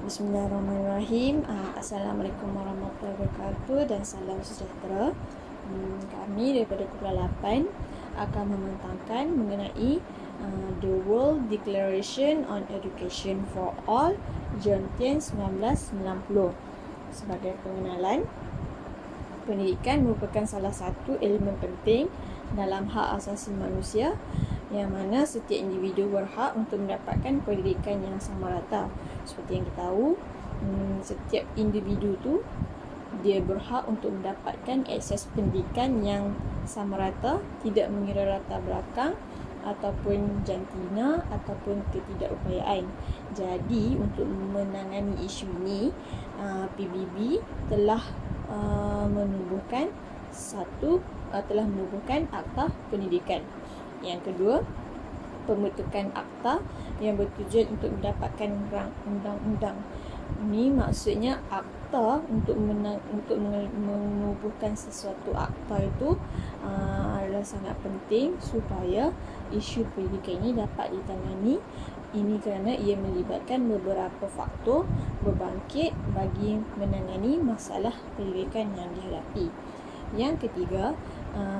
Bismillahirrahmanirrahim. Assalamualaikum warahmatullahi wabarakatuh dan salam sejahtera. Kami daripada Kumpulan 8 akan membentangkan mengenai The World Declaration on Education for All Juntian 1990. Sebagai pengenalan, pendidikan merupakan salah satu elemen penting dalam hak asasi manusia yang mana setiap individu berhak untuk mendapatkan pendidikan yang sama rata. Seperti yang kita tahu, setiap individu tu dia berhak untuk mendapatkan akses pendidikan yang sama rata, tidak mengira latar belakang ataupun jantina ataupun ketidakupayaan. Jadi untuk menangani isu ini, PBB telah menubuhkan Akta Pendidikan. Yang kedua, pembentukan akta yang bertujuan untuk mendapatkan rang undang-undang. Ini maksudnya akta untuk menubuhkan sesuatu akta itu adalah sangat penting supaya isu pendidikan ini dapat ditangani. Ini kerana ia melibatkan beberapa faktor berbangkit bagi menangani masalah pendidikan yang dihadapi. Yang ketiga,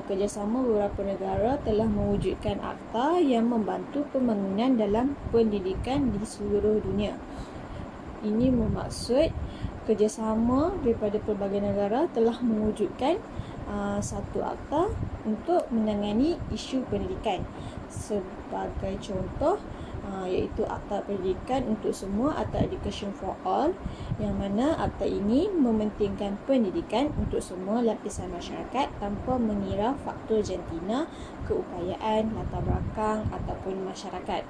kerjasama beberapa negara telah mewujudkan akta yang membantu pembangunan dalam pendidikan di seluruh dunia. Ini bermaksud kerjasama daripada pelbagai negara telah mewujudkan satu akta untuk menangani isu pendidikan. Sebagai contoh, iaitu Akta Pendidikan untuk Semua atau Education for All, yang mana akta ini mementingkan pendidikan untuk semua lapisan masyarakat tanpa mengira faktor jantina, keupayaan, latar belakang ataupun masyarakat.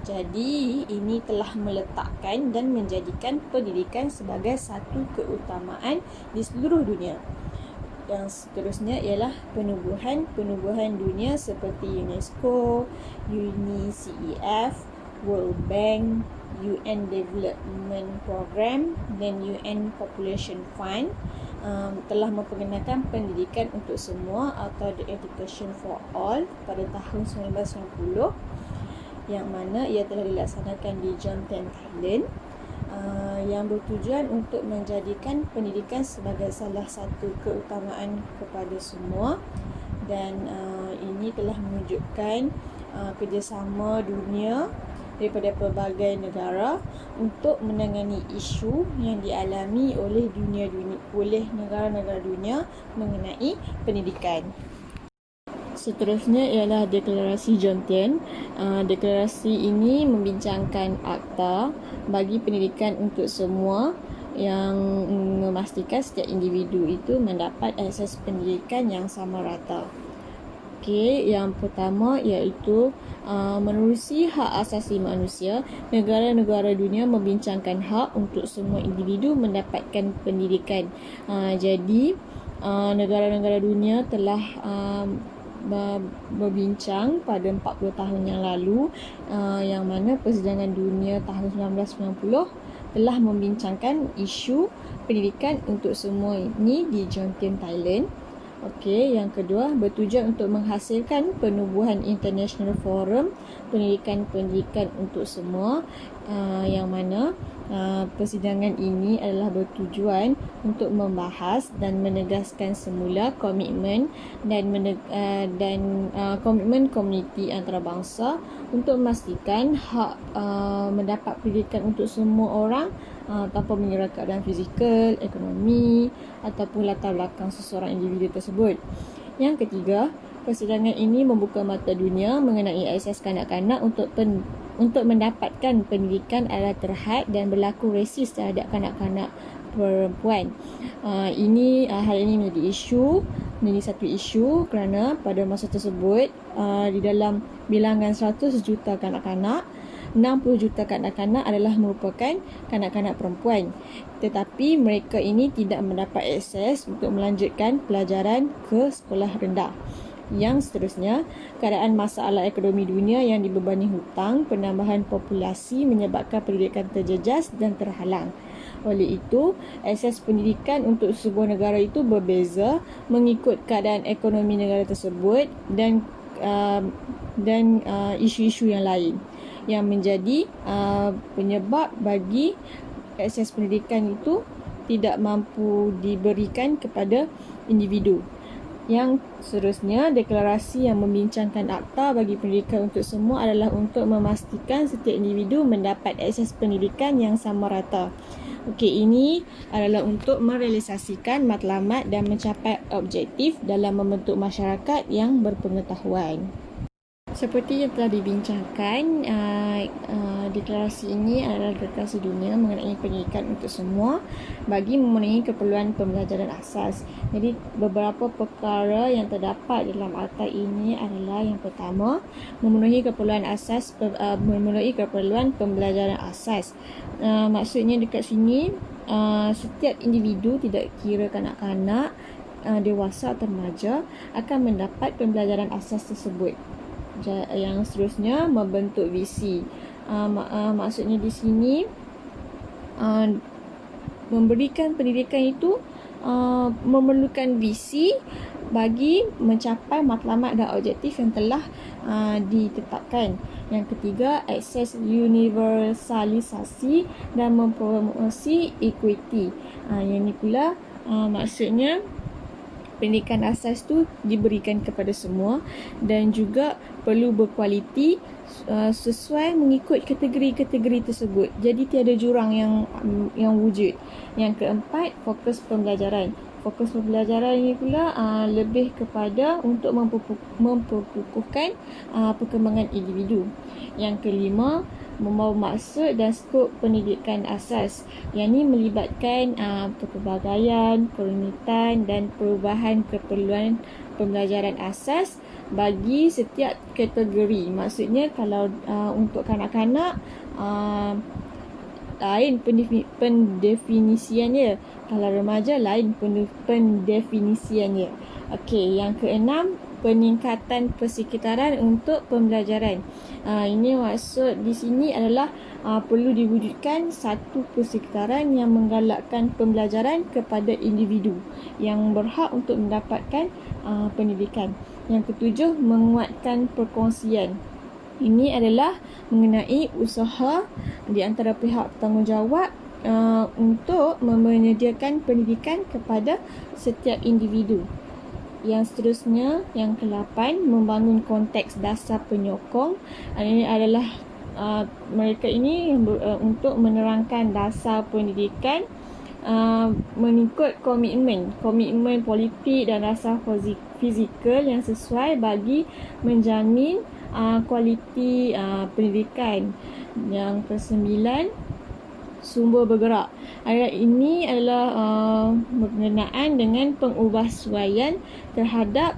Jadi ini telah meletakkan dan menjadikan pendidikan sebagai satu keutamaan di seluruh dunia. Yang seterusnya ialah penubuhan dunia seperti UNESCO, UNICEF, World Bank, UN Development Program dan UN Population Fund telah memperkenalkan pendidikan untuk semua atau The Education for All pada tahun 1990, yang mana ia telah dilaksanakan di Juntian, Thailand, yang bertujuan untuk menjadikan pendidikan sebagai salah satu keutamaan kepada semua, dan ini telah menunjukkan kerjasama dunia daripada pelbagai negara untuk menangani isu yang dialami oleh negara-negara dunia mengenai pendidikan. Seterusnya ialah Deklarasi Juntian. Deklarasi ini membincangkan akta bagi pendidikan untuk semua yang memastikan setiap individu itu mendapat akses pendidikan yang sama rata. Okey, yang pertama iaitu menerusi hak asasi manusia, negara-negara dunia membincangkan hak untuk semua individu mendapatkan pendidikan. Jadi negara-negara dunia telah berbincang pada 40 tahun yang lalu, yang mana Persidangan Dunia tahun 1990 telah membincangkan isu pendidikan untuk semua ini di Juntian, Thailand. Okey, yang kedua bertujuan untuk menghasilkan penubuhan International Forum pendidikan untuk semua, yang mana persidangan ini adalah bertujuan untuk membahas dan menegaskan semula komitmen dan komitmen komuniti antarabangsa untuk memastikan hak mendapat pendidikan untuk semua orang tanpa mengira keadaan fizikal, ekonomi ataupun latar belakang seseorang individu tersebut. Yang ketiga, persidangan ini membuka mata dunia mengenai akses kanak-kanak untuk mendapatkan pendidikan adalah terhad dan berlaku resis terhadap kanak-kanak perempuan. Hal ini menjadi satu isu kerana pada masa tersebut di dalam bilangan 100 juta kanak-kanak, 60 juta kanak-kanak adalah merupakan kanak-kanak perempuan, tetapi mereka ini tidak mendapat akses untuk melanjutkan pelajaran ke sekolah rendah. Yang seterusnya, keadaan masalah ekonomi dunia yang dibebani hutang, penambahan populasi menyebabkan pendidikan terjejas dan terhalang. Oleh itu, akses pendidikan untuk sebuah negara itu berbeza mengikut keadaan ekonomi negara tersebut dan isu-isu yang lain, yang menjadi penyebab bagi akses pendidikan itu tidak mampu diberikan kepada individu. Yang seterusnya, deklarasi yang membincangkan Akta bagi pendidikan untuk semua adalah untuk memastikan setiap individu mendapat akses pendidikan yang sama rata. Okey, ini adalah untuk merealisasikan matlamat dan mencapai objektif dalam membentuk masyarakat yang berpengetahuan. Seperti yang telah dibincangkan, deklarasi ini adalah deklarasi dunia mengenai pendidikan untuk semua bagi memenuhi keperluan pembelajaran asas. Jadi, beberapa perkara yang terdapat dalam akta ini adalah yang pertama, memenuhi keperluan pembelajaran asas. Maksudnya dekat sini, setiap individu, tidak kira kanak-kanak, dewasa atau remaja, akan mendapat pembelajaran asas tersebut. Yang seterusnya, membentuk visi. Maksudnya di sini, memberikan pendidikan itu memerlukan visi bagi mencapai matlamat dan objektif yang telah ditetapkan. Yang ketiga, akses universalisasi dan mempromosi equity. Yang ini pula maksudnya pendidikan asas tu diberikan kepada semua dan juga perlu berkualiti sesuai mengikut kategori-kategori tersebut. Jadi tiada jurang yang wujud. Yang keempat, fokus pembelajaran. Fokus pembelajaran ini pula lebih kepada untuk memperkukuhkan perkembangan individu. Yang kelima, membawa maksud dan skop pendidikan asas. Yang ini melibatkan kepelbagaian, kerumitan dan perubahan keperluan pembelajaran asas bagi setiap kategori. Maksudnya kalau untuk kanak-kanak lain pendefinisiannya, kalau remaja lain pendefinisiannya. Okey, yang keenam, peningkatan persekitaran untuk pembelajaran. Ini maksud di sini adalah perlu diwujudkan satu persekitaran yang menggalakkan pembelajaran kepada individu yang berhak untuk mendapatkan pendidikan. Yang ketujuh, menguatkan perkongsian. Ini adalah mengenai usaha di antara pihak bertanggungjawab untuk menyediakan pendidikan kepada setiap individu. Yang seterusnya, yang ke-8, membangun konteks dasar penyokong. Ini adalah mereka ini untuk menerangkan dasar pendidikan mengikut komitmen politik dan dasar fizikal yang sesuai bagi menjamin kualiti pendidikan. Yang ke-9, sumber bergerak. Ini adalah berkenaan dengan pengubahsuaian terhadap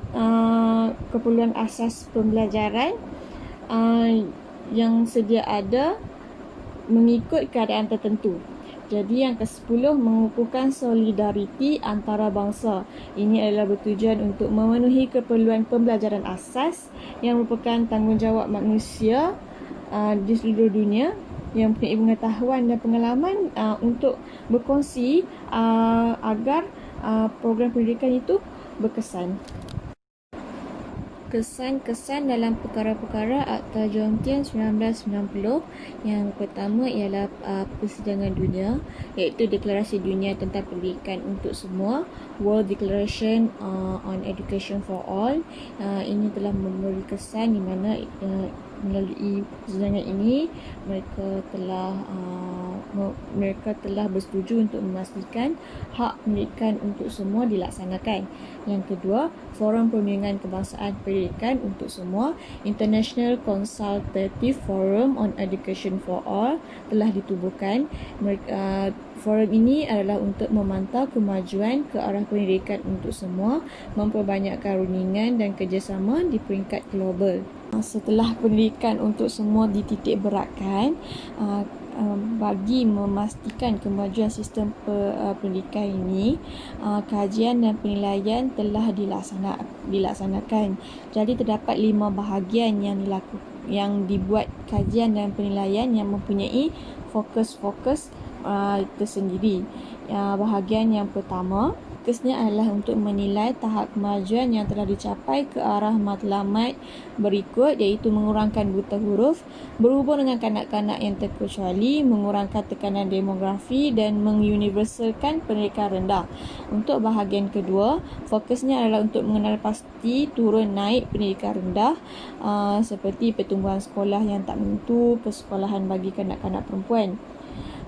keperluan asas pembelajaran yang sedia ada mengikut keadaan tertentu. Jadi yang ke-10, mengukuhkan solidariti antara bangsa. Ini adalah bertujuan untuk memenuhi keperluan pembelajaran asas yang merupakan tanggungjawab manusia di seluruh dunia yang mempunyai pengetahuan dan pengalaman untuk berkongsi agar program pendidikan itu berkesan. Kesan-kesan dalam perkara-perkara Akta John-Tian 1990. Yang pertama ialah persidangan dunia, iaitu Deklarasi Dunia tentang Pendidikan untuk Semua, World Declaration on Education for All. Ini telah memberi kesan di mana melalui persidangan ini mereka telah bersetuju untuk memastikan hak pendidikan untuk semua dilaksanakan. Yang kedua, Forum Perundingan Kebangsaan Pendidikan untuk Semua, International Consultative Forum on Education for All telah ditubuhkan. Forum ini adalah untuk memantau kemajuan ke arah pendidikan untuk semua, memperbanyakkan rundingan dan kerjasama di peringkat global. Setelah pendidikan untuk semua dititik beratkan, bagi memastikan kemajuan sistem pendidikan ini, kajian dan penilaian telah dilaksanakan. Jadi terdapat 5 bahagian yang dibuat kajian dan penilaian yang mempunyai fokus-fokus tersendiri. Bahagian yang pertama, fokusnya adalah untuk menilai tahap kemajuan yang telah dicapai ke arah matlamat berikut, iaitu mengurangkan buta huruf, berhubung dengan kanak-kanak yang terkecuali, mengurangkan tekanan demografi dan menguniversalkan pendidikan rendah. Untuk bahagian kedua, fokusnya adalah untuk mengenal pasti turun naik pendidikan rendah seperti pertumbuhan sekolah yang tak menentu, persekolahan bagi kanak-kanak perempuan.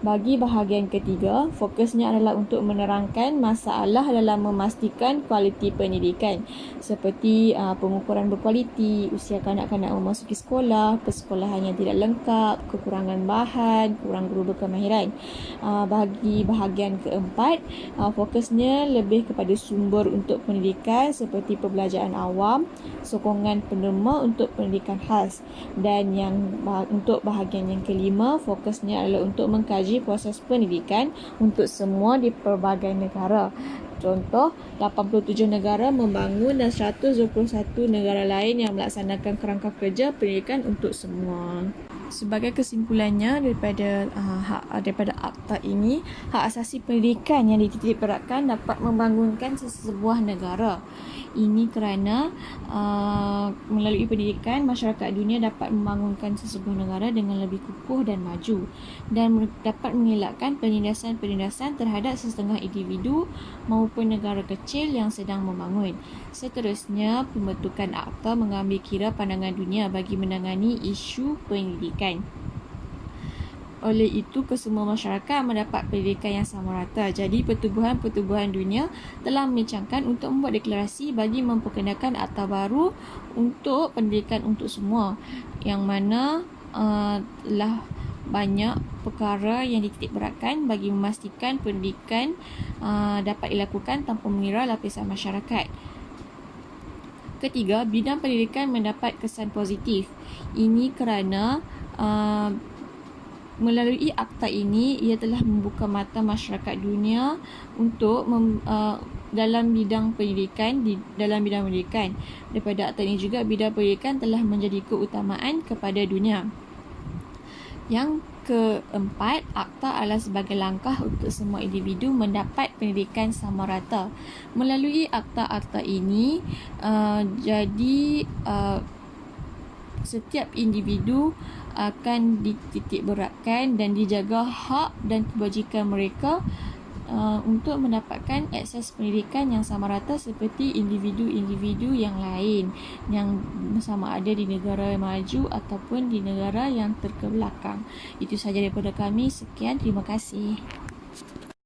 Bagi bahagian ketiga, fokusnya adalah untuk menerangkan masalah dalam memastikan kualiti pendidikan seperti pengukuran berkualiti, usia kanak-kanak memasuki sekolah, persekolahan yang tidak lengkap, kekurangan bahan, kurang guru berkemahiran. Bagi bahagian keempat, fokusnya lebih kepada sumber untuk pendidikan seperti pembelajaran awam, sokongan penerma untuk pendidikan khas, dan untuk bahagian yang kelima, fokusnya adalah untuk mengkaji proses pendidikan untuk semua di pelbagai negara. Contoh, 87 negara membangun dan 121 negara lain yang melaksanakan kerangka kerja pendidikan untuk semua. Sebagai kesimpulannya daripada akta ini, hak asasi pendidikan yang dititik beratkan dapat membangunkan sesebuah negara. Ini kerana melalui pendidikan, masyarakat dunia dapat membangunkan sesebuah negara dengan lebih kukuh dan maju, dan dapat mengelakkan penindasan-penindasan terhadap setengah individu maupun negara kecil yang sedang membangun. Seterusnya, pembentukan akta mengambil kira pandangan dunia bagi menangani isu pendidikan. Oleh itu, kesemua masyarakat mendapat pendidikan yang sama rata. Jadi, pertubuhan dunia telah membincangkan untuk membuat deklarasi bagi memperkenalkan akta baru untuk pendidikan untuk semua, yang mana telah banyak perkara yang dititik beratkan bagi memastikan pendidikan dapat dilakukan tanpa mengira lapisan masyarakat. Ketiga, bidang pendidikan mendapat kesan positif. Ini kerana melalui akta ini, ia telah membuka mata masyarakat dunia untuk dalam bidang pendidikan. Daripada akta ini juga, bidang pendidikan telah menjadi keutamaan kepada dunia. Yang keempat, akta adalah sebagai langkah untuk semua individu mendapat pendidikan sama rata. Melalui akta-akta ini, setiap individu akan dititik beratkan dan dijaga hak dan kebajikan mereka untuk mendapatkan akses pendidikan yang sama rata seperti individu-individu yang lain yang sama ada di negara maju ataupun di negara yang terkebelakang. Itu sahaja daripada kami. Sekian, terima kasih.